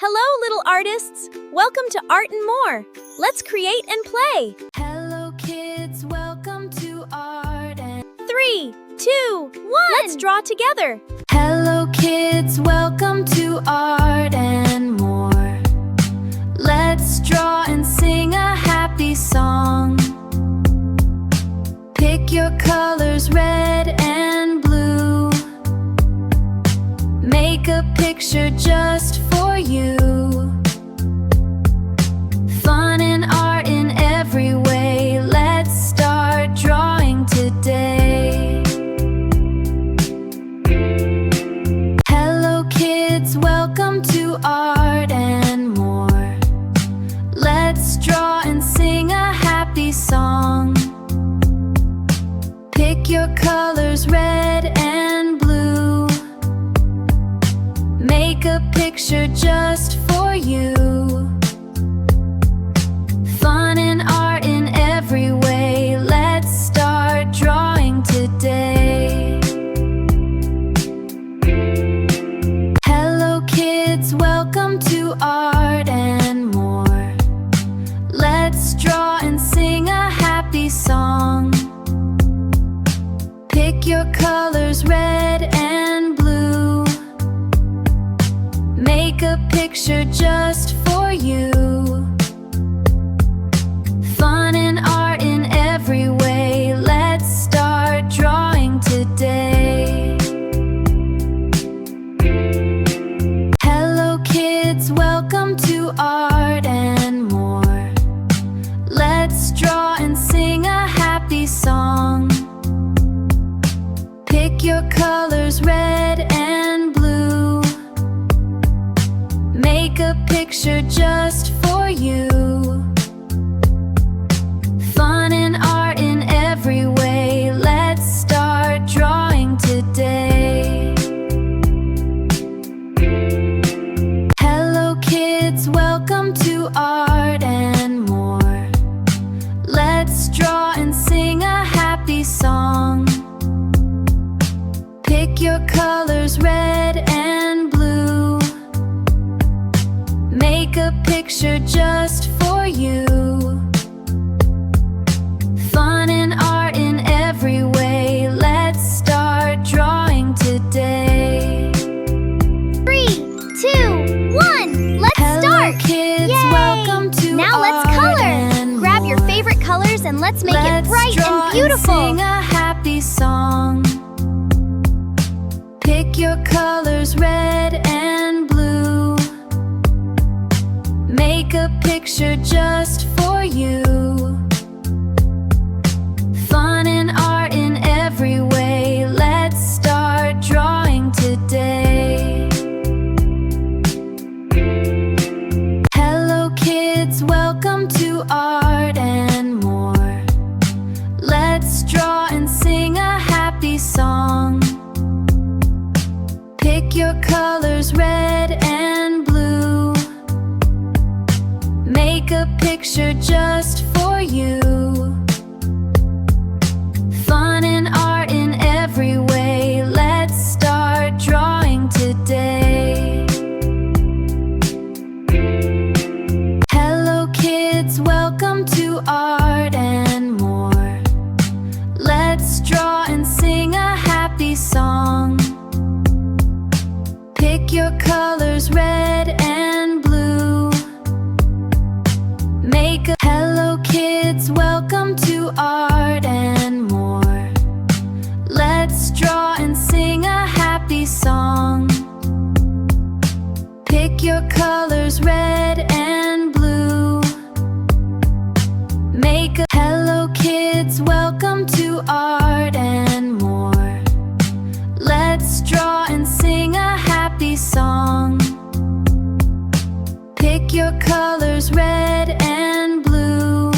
Hello, little artists! Welcome to Art and More. Let's create and play. Hello kids, welcome to Art and 3, 2, 1. Let's draw together. Hello kids, welcome to Art and More. Let's draw and sing a happy song. Pick your colors, red and blue. Make a picture just for you. Fun and art in every way. Let's start drawing today. Hello kids, welcome to Art and More. Let's draw and sing a happy song. Pick your colors, red and blue. Make a picture just for you. Fun and art in every way. Let's start drawing today. Hello kids, welcome to Art and More. Let's draw and sing a happy song. Pick your colors, red and blue. Make a picture just for you. Fun and art in every way. Let's start drawing today. Hello kids, welcome to Art and More. Let's draw and sing a happy song. Pick your colors, red and blue. Make a picture just for you. Fun and art in every way. Let's start drawing today. Hello kids, welcome to Art and More. Let's draw and sing a happy song. Pick your colors, red and blue. Make a picture just for you. Fun and art in every way. Let's start drawing today. 3, 2, 1. Let's Hello start. kids, Yay! welcome to Now let's Art color. and Grab your More. favorite colors and let's make Let's it bright draw and beautiful. sing a happy song. Pick your colors, red and blue. Make a picture just for you. Fun and art in every way. Let's start drawing today. Hello kids, welcome to Art and More. Let's draw and sing a happy song. Pick your colors, red and blue. Make a picture just for you. Fun and art in every way. Let's start drawing today. Hello kids, welcome to Art and More. Let's draw and sing a happy song. Pick your colors, red and blue. Hello kids, welcome to Art and More. Let's draw and sing a happy song. Pick your colors, red and blue. Hello kids, welcome to Art and More. Let's draw and sing a happy song. Pick your colors, red and blue.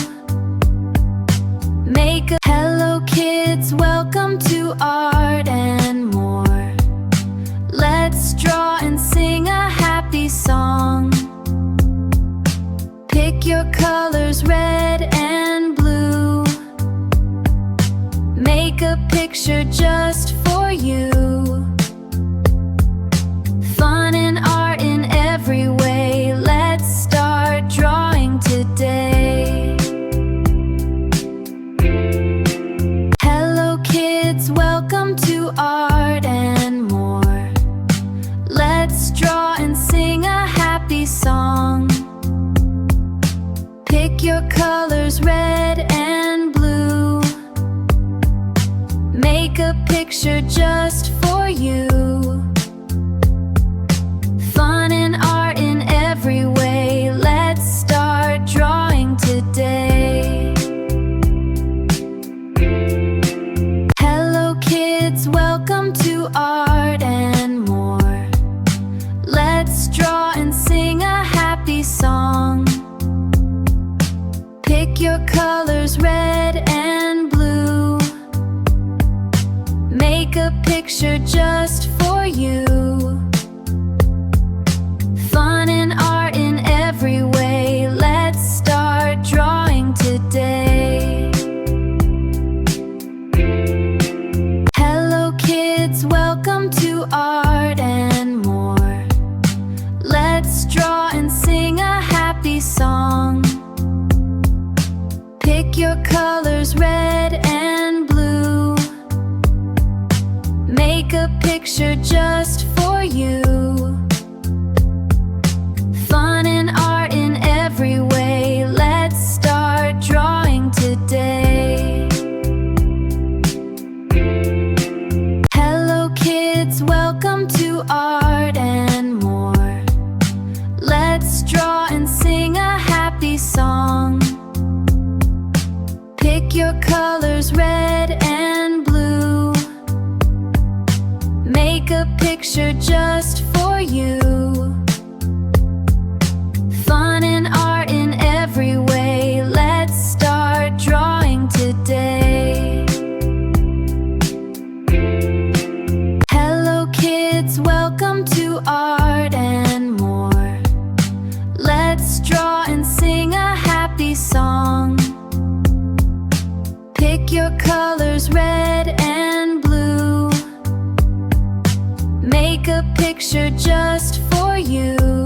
Hello kids, welcome to Art and More. Let's draw and sing a happy song. Pick your colors, red and blue. Make a picture just for you. Fun and art in every way. song. Pick your colors red and blue. Make a picture just for you. Fun and art in every way. Let's start drawing today. Hello kids, welcome to Art and More. Let's draw and sing a happy song. Pick your colors red and blue. Make a picture just for you. Fun and art in every way. Let's start drawing today. Hello kids, welcome to Art and More. Let's draw and sing a happy song. Pick your colors red and blue. Make a picture just for you. Fun and art in every way. Let's start drawing today. Hello kids, welcome to Art and More. Let's draw and sing a happy song. Pick your colors red and blue. Make a picture just for you. Fun and art in every way. Let's start drawing today. Hello kids, welcome to Art and More. Let's draw and sing a happy song. Pick your colors red and blue. Make a picture just for you.